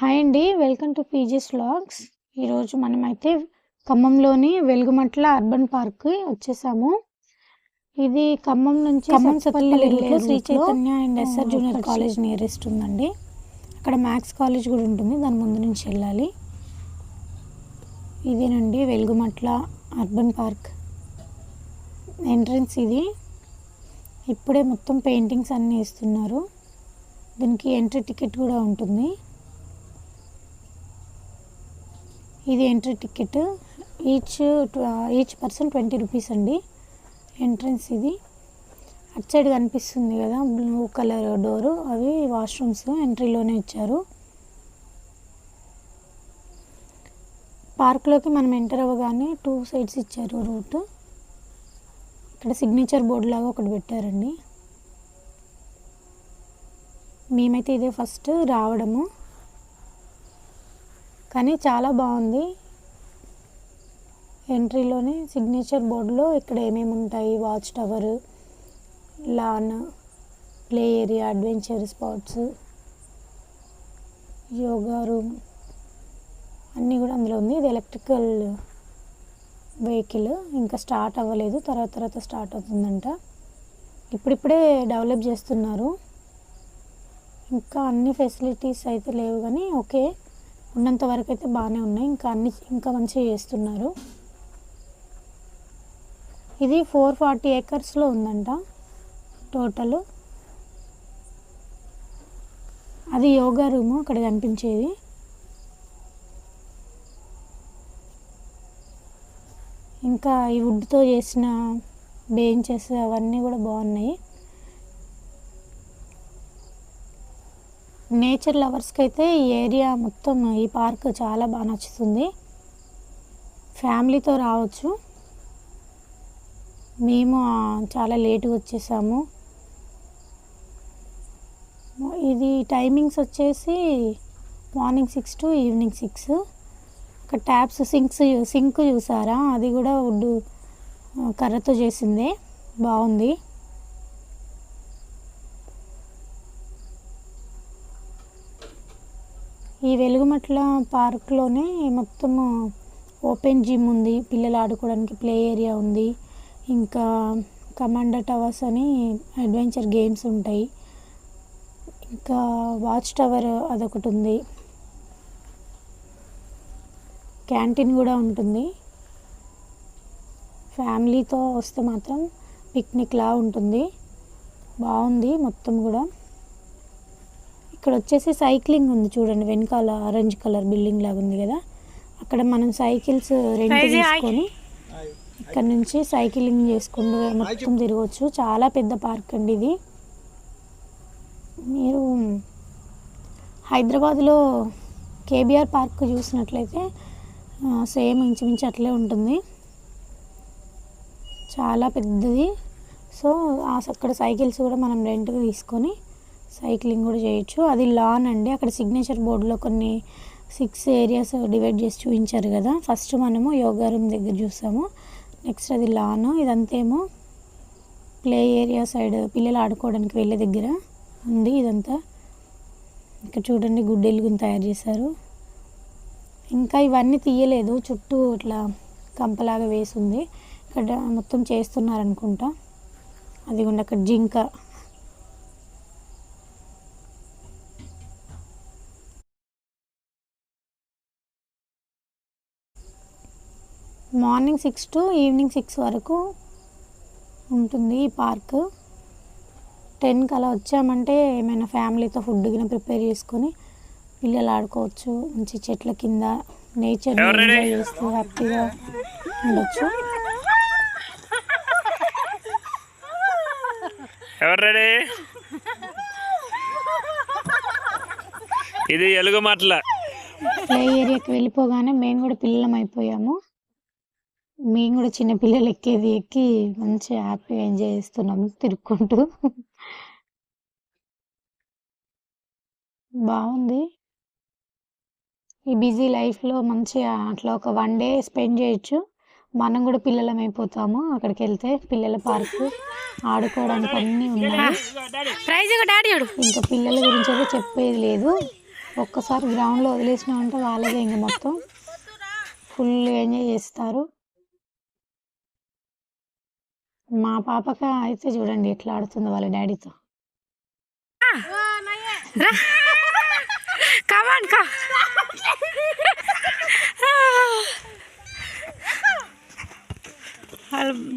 Hi అండి, welcome to PGs vlogs. ఈరోజు మనమైతే ఖమ్మంలోని వెలుగుమట్ల అర్బన్ పార్క్కి వచ్చేసాము. ఇది ఖమ్మం నుంచి సత్తుపల్లి రూట్లో Sri Chaitanya and SR junior college nearest ఉందండి. అక్కడ మ్యాథ్స్ కాలేజ్ కూడా ఉంటుంది, దాని ముందు నుంచి వెళ్ళాలి. ఇదేనండి వెలుగుమట్ల అర్బన్ పార్క్ ఎంట్రన్స్. ఇది ఇప్పుడే మొత్తం పెయింటింగ్స్ అన్నీ ఇస్తున్నారు. దీనికి ఎంట్రీ టికెట్ కూడా ఉంటుంది. ఇది entry ticket, each person 20 rupees అండి ఎంట్రన్స్. ఇది అటు సైడ్ కనిపిస్తుంది కదా బ్లూ కలర్ డోరు, అవి వాష్రూమ్స్ ఎంట్రీలోనే ఇచ్చారు. పార్క్లోకి మనం ఎంటర్ అవ్వగానే 2 సైడ్స్ ఇచ్చారు రూట్. ఇక్కడ సిగ్నేచర్ బోర్డు లాగా ఒకటి పెట్టారండి. మేమైతే ఇదే ఫస్ట్ రావడము, కానీ చాలా బాగుంది. ఎంట్రీలోనే సిగ్నేచర్ బోర్డులో ఇక్కడ ఏమేమి ఉంటాయి, watch tower, lawn, play area, adventure spots, yoga room అన్నీ కూడా అందులో ఉంది. ఇది ఎలక్ట్రికల్ వెహికల్, ఇంకా స్టార్ట్ అవ్వలేదు, తర్వాత స్టార్ట్ అవుతుందంట. ఇప్పుడిప్పుడే డెవలప్ చేస్తున్నారు. ఇంకా అన్ని ఫెసిలిటీస్ అయితే లేవు, కానీ ఓకే, ఉన్నంత వరకు అయితే బాగానే ఉన్నాయి. ఇంకా మంచిగా చేస్తున్నారు. ఇది 440 ఏకర్స్లో ఉందంట టోటల్. అది యోగా రూము అక్కడ కనిపించేది. ఇంకా ఈ వుడ్తో చేసిన బెంచెస్ అవన్నీ కూడా బాగున్నాయి. నేచర్ లవర్స్కి అయితే ఈ ఏరియా మొత్తం, ఈ పార్క్ చాలా బాగా నచ్చుతుంది. ఫ్యామిలీతో రావచ్చు. మేము చాలా లేటుగా వచ్చేసాము. ఇది టైమింగ్స్ వచ్చేసి మార్నింగ్ 6 to ఈవినింగ్ 6. ఒక ట్యాప్స్, సింక్ చూసారా, అది కూడా వుడ్ కర్రతో చేసిందే, బాగుంది. ఈ వెలుగుమట్ల పార్క్లోనే మొత్తము ఓపెన్ జిమ్ ఉంది, పిల్లలు ఆడుకోవడానికి ప్లే ఏరియా ఉంది, ఇంకా కమాండర్ టవర్స్ అని అడ్వెంచర్ గేమ్స్ ఉంటాయి, ఇంకా వాచ్ టవర్ అదొకటి ఉంది, క్యాంటీన్ కూడా ఉంటుంది. ఫ్యామిలీతో వస్తే మాత్రం పిక్నిక్లా ఉంటుంది, బాగుంది మొత్తం కూడా. ఇక్కడ వచ్చేసి సైక్లింగ్ ఉంది చూడండి, వెనకాల ఆరెంజ్ కలర్ బిల్డింగ్ లాగా ఉంది కదా, అక్కడ మనం సైకిల్స్ రెంట్ తీసుకొని ఇక్కడ నుంచి సైక్లింగ్ చేసుకుంటూ మొత్తం తిరగవచ్చు. చాలా పెద్ద పార్క్ అండి ఇది. మీరు హైదరాబాద్లో కేబీఆర్ పార్క్ చూసినట్లయితే సేమ్ ఇంచుమించు అట్లే ఉంటుంది, చాలా పెద్దది. సో అక్కడ సైకిల్స్ కూడా మనం రెంట్కి తీసుకొని సైక్లింగ్ కూడా చేయొచ్చు. అది లాన్ అండి. అక్కడ సిగ్నేచర్ బోర్డులో కొన్ని 6 ఏరియాస్ డివైడ్ చేసి చూపించారు కదా. ఫస్ట్ మనము యోగా రూమ్ దగ్గర చూసాము, నెక్స్ట్ అది లాన్. ఇదంతేమో ప్లే ఏరియా సైడ్, పిల్లలు ఆడుకోవడానికి వెళ్ళే దగ్గర ఉంది ఇదంతా. ఇక్కడ చూడండి గుడ్డెలుగుని తయారు చేశారు. ఇంకా ఇవన్నీ తీయలేదు, చుట్టూ ఇట్లా కంపలాగా వేసింది. ఇక్కడ మొత్తం చేస్తున్నారనుకుంటా. అదిగోండి అక్కడ జింక. మార్నింగ్ 6 to ఈవినింగ్ 6 వరకు ఉంటుంది ఈ పార్క్. 10కి అలా వచ్చామంటే ఏమైనా ఫ్యామిలీతో ఫుడ్ గిన ప్రిపేర్ చేసుకొని పిల్లలు ఆడుకోవచ్చు. మంచి చెట్ల కింద నేచర్ని ఎంజాయ్ చేస్తూ హ్యాపీగా ఉండొచ్చు. ఇది వెలుగుమట్ల ప్లే ఏరియాకి వెళ్ళిపోగానే మేము కూడా పిల్లలం అయిపోయాము. మేము కూడా చిన్న పిల్లలు ఎక్కి మంచిగా హ్యాపీగా ఎంజాయ్ చేస్తున్నాము తిరుక్కుంటూ. బాగుంది. ఈ బిజీ లైఫ్లో మంచిగా అట్లా ఒక 1 డే స్పెండ్ చేయొచ్చు. మనం కూడా పిల్లలం అయిపోతాము అక్కడికి వెళ్తే. పిల్లల పార్క్, ఆడుకోవడానికి అన్నీ ఉన్నాయి. ఇంకా పిల్లల గురించి అయితే చెప్పేది లేదు. ఒక్కసారి గ్రౌండ్లో వదిలేసినామంటే వాళ్ళదే ఇంక మొత్తం ఫుల్ ఎంజాయ్ చేస్తారు. మా పాపక అయితే చూడండి ఎట్లా ఆడుతుందో వాళ్ళ డాడీతో.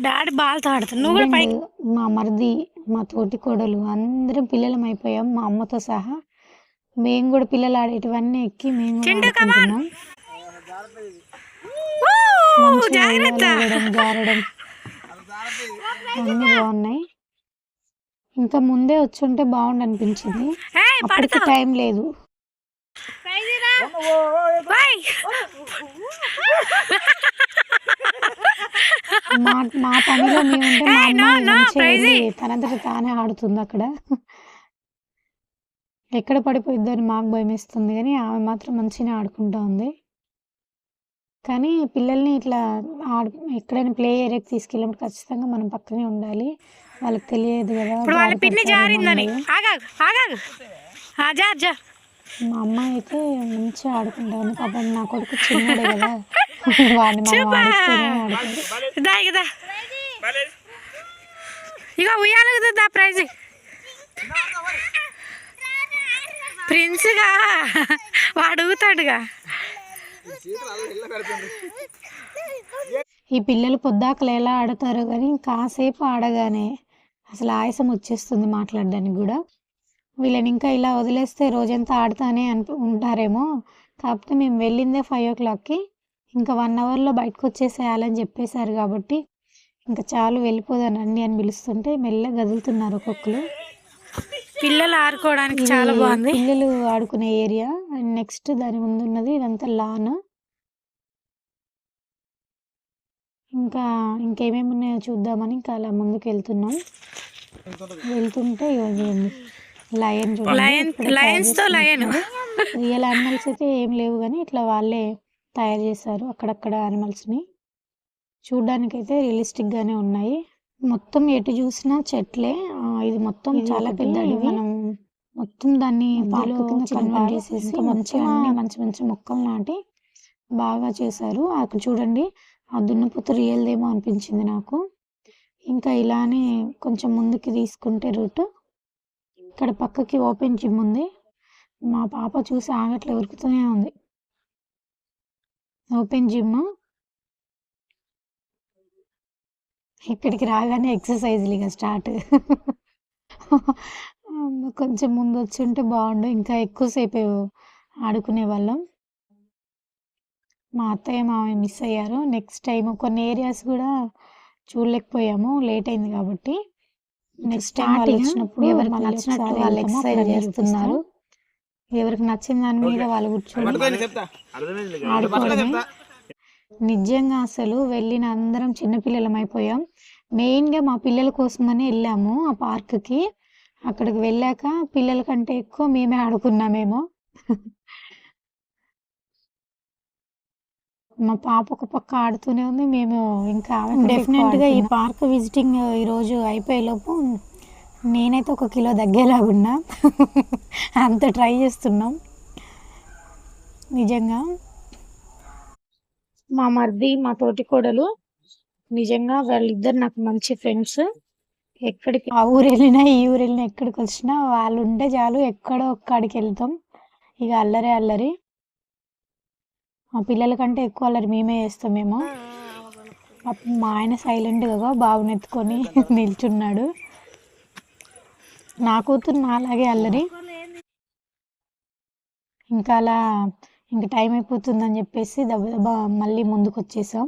డాడీ బాల్తో ఆడుతుంది. నువ్వు కూడా పైకి. మా మరిది, మా తోటి కోడలు అందరం పిల్లలం అయిపోయాం, మా అమ్మతో సహా. మేము కూడా పిల్లలు ఆడేటివన్నీ ఎక్కి మేము కూడా ఆడుకుంటున్నాం. మంచిగా ఉయ్యాలూగడం, జారడం అన్నీ బాగున్నాయి. ఇంకా ముందే వచ్చుంటే బాగుండు అనిపించింది, అప్పటికి టైం లేదు. మా పనిలో మేముంటే మా అమ్మాయి మంచిగా వెళ్ళి తనంతట తానే ఆడుతుంది అక్కడ. ఎక్కడ పడిపోయిద్దని మాకు భయం వేస్తుంది, కానీ ఆమె మాత్రం మంచిగానే ఆడుకుంటా ఉంది. కానీ పిల్లల్ని ఇట్లా ఎక్కడైనా ప్లే ఏరియాకి తీసుకెళ్ళినప్పుడు ఖచ్చితంగా మనం పక్కనే ఉండాలి, వాళ్ళకి తెలియదు కదా. మా అమ్మాయి అయితే మంచిగా ఆడుకుంటాను. పాపం నా కొడుకు చిన్నడే కదా, వాడిని మనం ఆడిస్తేనే ఆడుకుంటాం. ఇక ఉయ్యాలుగుతుందా ప్రైజ్ ప్రిన్స్గా వాడు ఊతాడుగా. ఈ పిల్లలు పొద్దాకలు ఎలా ఆడతారో కానీ కాసేపు ఆడగానే అసలు ఆయాసం వచ్చేస్తుంది మాట్లాడడానికి కూడా. వీళ్ళని ఇంకా ఇలా వదిలేస్తే రోజంతా ఆడుతానే ఉంటారేమో. కాకపోతే మేము వెళ్ళిందే 5 o'clockకి, ఇంకా 1 hourలో బయటకు వచ్చేసేయాలని చెప్పేశారు కాబట్టి ఇంకా చాలు వెళ్ళిపోదానండి అని పిలుస్తుంటే మెల్లగా కదులుతున్నారు ఒక్కొక్కరు. పిల్లలు ఆడుకోవడానికి చాలా బాగుంది. పిల్లలు ఆడుకునే ఏరియా. అండ్ నెక్స్ట్ దాని ముందు ఉన్నది ఇదంతా లాన్. ఇంకేమేమి ఉన్నాయో చూద్దామని ఇంకా అలా ముందుకు వెళ్తున్నాం. వెళ్తుంటే లయన్ రియల్ యానిమల్స్ అయితే ఏం లేవు, కానీ ఇట్లా వాళ్ళే తయారు చేశారు అక్కడక్కడ యానిమల్స్ని. చూడ్డానికి అయితే రియలిస్టిక్ గానే ఉన్నాయి. మొత్తం ఎటు చూసినా చెట్లే. ఇది మొత్తం చాలా పెద్ద అడవి. మనం మొత్తం దాన్ని పార్క్ కింద కన్వర్ట్ చేసేసి మంచిగా అన్ని మంచి మంచి మొక్కలు నాటి బాగా చేశారు. అక్కడ చూడండి ఆ దున్నపోతు రియల్దేమో అనిపించింది నాకు. ఇంకా ఇలానే కొంచెం ముందుకి తీసుకుంటే రూట్, ఇక్కడ పక్కకి ఓపెన్ జిమ్ ఉంది. మా పాప చూసి ఆగట్లే, ఉరుకుతూనే ఉంది. ఓపెన్ జిమ్, ఇక్కడికి రాగానే ఎక్సర్సైజ్లు ఇక స్టార్ట్. కొంచెం ముందు వచ్చి ఉంటే బాగుండు, ఇంకా ఎక్కువసేపు ఆడుకునే వాళ్ళం. మా అత్తయ్య మామయ్య మిస్ అయ్యారు. నెక్స్ట్ టైం కొన్ని ఏరియాస్ కూడా చూడలేకపోయాము, లేట్ అయింది కాబట్టి. నెక్స్ట్ టైం వాళ్ళు వచ్చినప్పుడు ఎవరికి నచ్చినట్టు వాళ్ళు ఎక్సర్సైజ్ చేస్తున్నారు. ఎవరికి నచ్చిన దాని మీద వాళ్ళు కూర్చొని ఆడుకోవడమే. నిజంగా అసలు వెళ్ళిన అందరం చిన్నపిల్లలం అయిపోయాం. మెయిన్గా మా పిల్లల కోసమని వెళ్ళాము ఆ పార్క్కి. అక్కడికి వెళ్ళాక పిల్లల కంటే ఎక్కువ మేమే ఆడుకున్నామేమో. మా పాప ఒక పక్క ఆడుతూనే ఉంది, మేము ఇంకా డెఫినెట్గా ఈ పార్క్ విజిటింగ్ ఈరోజు అయిపోయేలోపు నేనైతే 1 kilo తగ్గేలాగున్నా. అంత ట్రై చేస్తున్నాం నిజంగా. మా మరిది, మా తోటి కోడలు, నిజంగా వాళ్ళిద్దరు నాకు మంచి ఫ్రెండ్స్. ఎక్కడికి ఆ ఊరు వెళ్ళినా ఈ ఊరు వెళ్ళినా ఎక్కడికి వచ్చినా వాళ్ళు ఉంటే చాలు, ఎక్కడో ఒక్కడికి వెళ్తాం. ఇక అల్లరే అల్లరి. మా పిల్లల కంటే ఎక్కువ అల్లరి మేమే చేస్తామేమో. మా ఆయన సైలెంట్గా బాబుని ఎత్తుకొని నిల్చున్నాడు. నా కూతురు నాలాగే అల్లరి. ఇంకా అలా ఇంక టైం అయిపోతుందని చెప్పేసి దబ్బా మళ్ళీ ముందుకు వచ్చేసాం.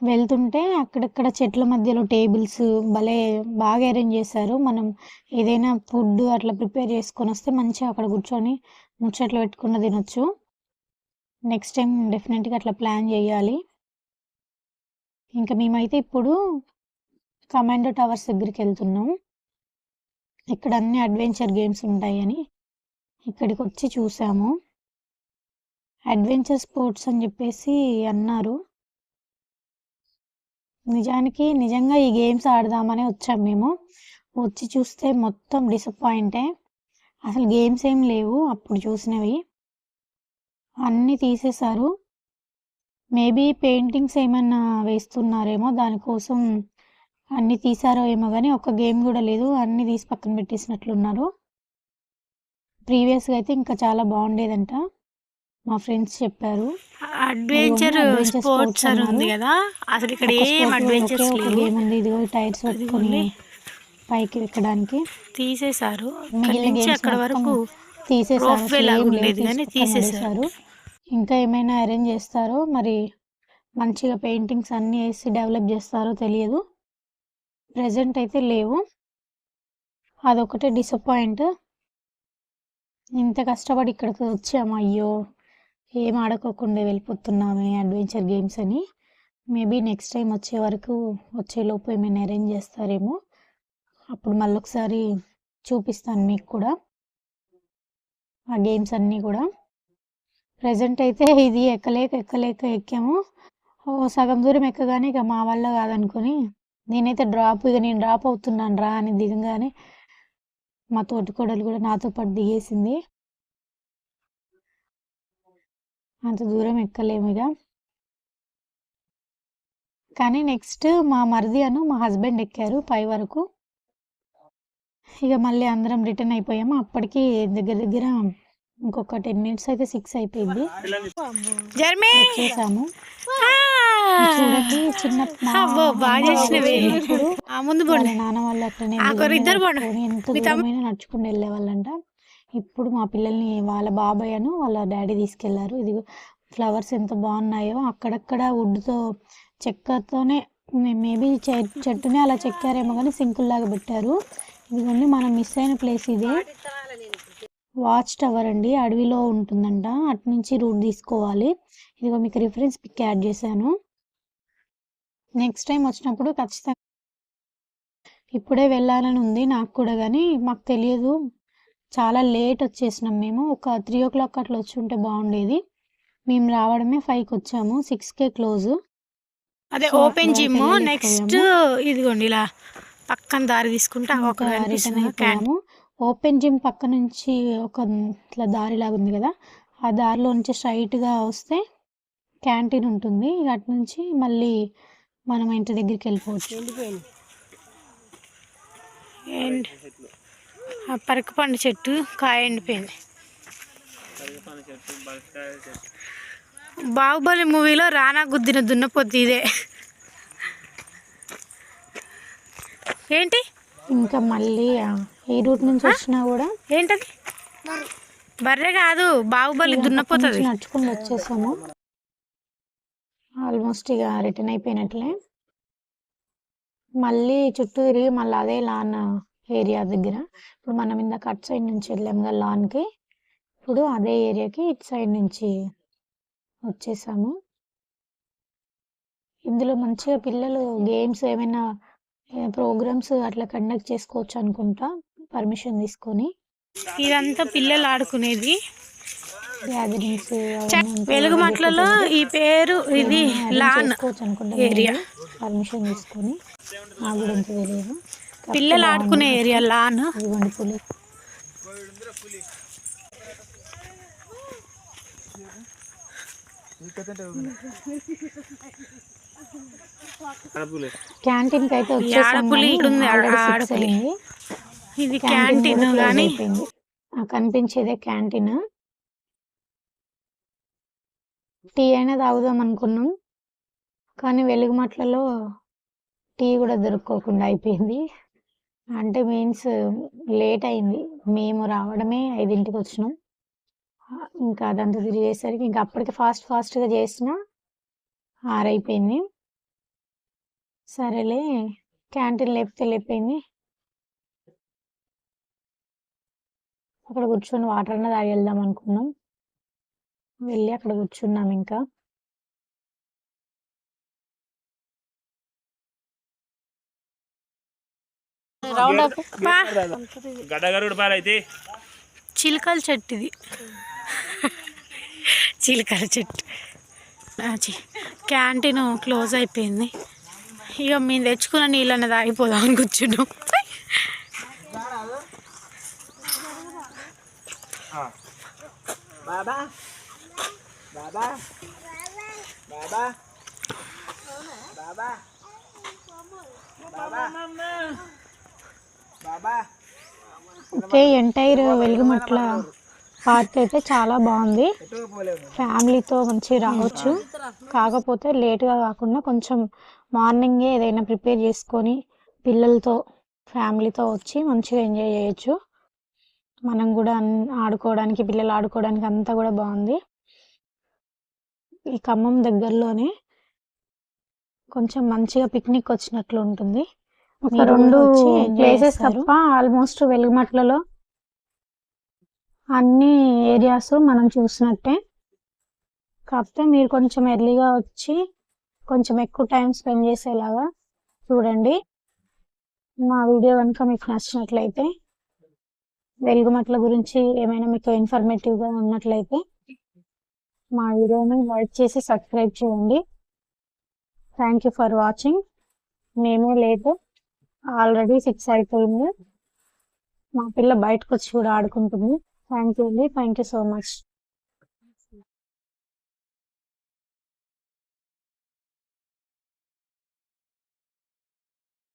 వెళ్తుంటే అక్కడక్కడ చెట్ల మధ్యలో టేబుల్స్ భలే బాగా అరేంజ్ చేశారు. మనం ఏదైనా ఫుడ్ అట్లా ప్రిపేర్ చేసుకొని వస్తే మంచిగా అక్కడ కూర్చొని ముచ్చట్లు పెట్టుకుని తినొచ్చు. నెక్స్ట్ టైం డెఫినెట్గా అట్లా ప్లాన్ చేయాలి. ఇంకా మేమైతే ఇప్పుడు కమాండో టవర్స్ దగ్గరికి వెళ్తున్నాం. ఇక్కడ అన్ని అడ్వెంచర్ గేమ్స్ ఉంటాయని ఇక్కడికి వచ్చి చూసాము. అడ్వెంచర్ స్పోర్ట్స్ అని చెప్పేసి అన్నారు. నిజంగా ఈ గేమ్స్ ఆడదామని వచ్చాము మేము. వచ్చి చూస్తే మొత్తం డిసప్పాయింటే. అసలు గేమ్స్ ఏం లేవు అప్పుడు చూసినవి, అన్నీ తీసేశారు. మేబీ పెయింటింగ్స్ ఏమన్నా వేస్తున్నారేమో దానికోసం అన్నీ తీసారో ఏమో కానీ ఒక్క గేమ్ కూడా లేదు, అన్నీ తీసి పక్కన పెట్టేసినట్లున్నారు. ప్రీవియస్గా అయితే ఇంకా చాలా బాగుండేదంట, మా ఫ్రెండ్స్ చెప్పారు. అడ్వెంచర్ స్పోర్ట్స్ అని ఉంది కదా, అసలు ఇక్కడ ఏం అడ్వెంచర్స్ ఒక లేవు. గేమ్ ఉంది, ఇదిగో టైర్స్ పెట్టుకొని పైకి ఎక్కడానికి. తీసేశారు మిగిలిన గేమ్స్ అక్కడ వరకు తీసేసారు, రోప్వే లాగా ఉండేది కానీ తీసేశారు. ఇంకా ఏమైనా అరేంజ్ చేస్తారో మరి, మంచిగా పెయింటింగ్స్ అన్నీ వేసి డెవలప్ చేస్తారో తెలియదు. ప్రెజెంట్ అయితే లేవు, అదొకటే డిసప్పాయింట్. ఇంత కష్టపడి ఇక్కడికి వచ్చాము, అయ్యో ఏం ఆడుకోకుండా వెళ్ళిపోతున్నామే అడ్వెంచర్ గేమ్స్ అని. మేబీ నెక్స్ట్ టైం వచ్చేలోపు ఏమైనా అరేంజ్ చేస్తారేమో, అప్పుడు మళ్ళీ ఒకసారి చూపిస్తాను మీకు కూడా ఆ గేమ్స్ అన్నీ కూడా. ప్రజెంట్ అయితే ఇది ఎక్కలేక ఎక్కాము. సగం దూరం ఎక్కగానే ఇక మా వల్ల కాదనుకొని నేను డ్రాప్ అవుతున్నాను రా అని దిగంగానే మా తోటికోడలు కూడా నాతో పాటు దిగేసింది. అంత దూరం ఎక్కలేము ఇక. కానీ నెక్స్ట్ మా మరిది మా హస్బెండ్ ఎక్కారు పై వరకు. ఇక మళ్ళీ అందరం రిటర్న్ అయిపోయాము. అప్పటికి దగ్గర ఇంకొక 10 minutes అయితే 6 అయిపోయింది, వచ్చేసాము. చూడండి చిన్న నాన్న వాళ్ళు అట్లనే ఎంత దూరమైనా నడుచుకుని వెళ్ళే వాళ్ళంట. ఇప్పుడు మా పిల్లల్ని వాళ్ళ బాబాయ్ వాళ్ళ డాడీ తీసుకెళ్లారు. ఇది ఫ్లవర్స్ ఎంత బాగున్నాయో, అక్కడక్కడ వుడ్తో చెక్కతోనే మేబీ చెట్టునే అలా చెక్కారేమో కానీ సింకుల్లాగా పెట్టారు. ఇదిగోండి మనం మిస్ అయిన ప్లేస్ ఇదే, వాచ్ టవర్ అండి, అడవిలో ఉంటుందంట. అటు నుంచి రూట్ తీసుకోవాలి. ఇదిగో మీకు రిఫరెన్స్ పిక్ యాడ్ చేశాను. నెక్స్ట్ టైం వచ్చినప్పుడు ఖచ్చితంగా, ఇప్పుడే వెళ్ళాలని ఉంది నాకు కూడా కానీ మాకు తెలియదు, చాలా లేట్ వచ్చేసినాం మేము. ఒక 3 o'clock అట్లా వచ్చి ఉంటే బాగుండేది. మేము రావడమే 5కి వచ్చాము, 6కే క్లోజ్. అదే ఓపెన్ జిమ్. నెక్స్ట్ ఇదిగోండి ఇలా పక్కన దారి తీసుకుంటే రిటర్న్ అయిపోయాము. ఓపెన్ జిమ్ పక్క నుంచి ఒక ఇట్లా దారి లాగా ఉంది కదా, ఆ దారిలో నుంచి స్ట్రైట్గా వస్తే క్యాంటీన్ ఉంటుంది. అటు నుంచి మళ్ళీ మనం ఇంటి దగ్గరికి వెళ్ళిపోవచ్చు. పరకపండు చెట్టు కాయ ఎండిపోయింది. బాహుబలి మూవీలో రానా గుద్దిన దున్నపోతు ఇదే. ఏంటి ఇంకా మళ్ళీ ఈ రూట్ నుంచి వచ్చినా కూడా ఏంటది, బర్రె కాదు బాహుబలి దున్నపోతుంది. నడుచుకుని వచ్చేసాము, ఆల్మోస్ట్ ఇక రిటర్న్ అయిపోయినట్లే. మళ్ళీ చుట్టూ తిరిగి మళ్ళీ అదే లాన్ ఏరియా దగ్గర, ఇప్పుడు మనం ఇందాక అటు సైడ్ నుంచి వెళ్ళాం కదా లాన్కి, ఇప్పుడు అదే ఏరియాకి ఇటు సైడ్ నుంచి వచ్చేసాము. ఇందులో మంచిగా పిల్లలు గేమ్స్ ఏమైనా ప్రోగ్రామ్స్ అట్లా కండక్ట్ చేసుకోవచ్చు అనుకుంటా, పర్మిషన్ తీసుకొని. ఇదంతా పిల్లలు ఆడుకునేది గ్యాదరింగ్స్ వెలుగుమట్లలో. ఈ పేరు ఇది లాన్ ఏరియా, పర్మిషన్ తీసుకొని. నాకు కూడా ఎంత తెలియదు, పిల్లలు ఆడుకునే ఏరియా లాన్. ఇదిగోండి పులి. క్యాంటీన్ కి అయితే వచ్చేసాము. ఇది క్యాంటీన్ కానీ కనిపించేదే క్యాంటీన్. టీ అయినా తాగుదాం అనుకున్నాం కానీ వెలుగుమట్లలో టీ కూడా దొరుకోకుండా అయిపోయింది. అంటే మీన్స్ లేట్ అయింది, మేము రావడమే 5ంటికి వచ్చినాం. ఇంకా అదంతా తిరిగేసరికి ఇంకా అప్పటికి ఫాస్ట్గా చేసిన 6 అయిపోయింది. సరేలే క్యాంటీన్ లేకపోయింది, అక్కడ కూర్చొని వాటర్ అన్న తాగి వెళ్దాం అనుకున్నాం. వెళ్ళి అక్కడ కూర్చున్నాం. ఇంకా చిలుకల చెట్టు ఇది, చిలుకల చెట్టు. క్యాంటీన్ క్లోజ్ అయిపోయింది. ఇక మేము తెచ్చుకున్న నీళ్ళని తాగిపోదాం అని కూర్చున్నాం. బాబా బాబా బాబా బాబా బాబా బాబా ఓకే, ఎంటైర్ వెలుగుమట్ల పార్క్ అయితే చాలా బాగుంది. ఫ్యామిలీతో మంచిగా రావచ్చు. కాకపోతే లేట్గా కాకుండా కొంచెం మార్నింగే ఏదైనా ప్రిపేర్ చేసుకొని పిల్లలతో ఫ్యామిలీతో వచ్చి మంచిగా ఎంజాయ్ చేయొచ్చు. మనం కూడా ఆడుకోవడానికి, పిల్లలు ఆడుకోవడానికి అంతా కూడా బాగుంది. ఈ ఖమ్మం దగ్గరలోనే కొంచెం మంచిగా పిక్నిక్ వచ్చినట్లు ఉంటుంది. ఒక మీరు 2 కూడా వచ్చి enjoy ప్లేసెస్ చేస్తారు. తప్ప ఆల్మోస్ట్ వెలుగుమట్లలో అన్ని ఏరియాస్ మనం చూసినట్టే. కాకపోతే మీరు కొంచెం ఎర్లీగా వచ్చి కొంచెం ఎక్కువ టైం స్పెండ్ చేసేలాగా చూడండి. మా వీడియో కనుక మీకు నచ్చినట్లయితే, వెలుగుమట్ల గురించి ఏమైనా మీకు ఇన్ఫర్మేటివ్గా ఉన్నట్లయితే మా వీడియోని లైక్ చేసి సబ్స్క్రైబ్ చేయండి. Thank you for watching. మేమే లేట్, ఆల్రెడీ 6 అయిపోయింది. మా పిల్ల బయటకు వచ్చి కూడా ఆడుకుంటుంది. థ్యాంక్ యూ అండి. Thank you so much.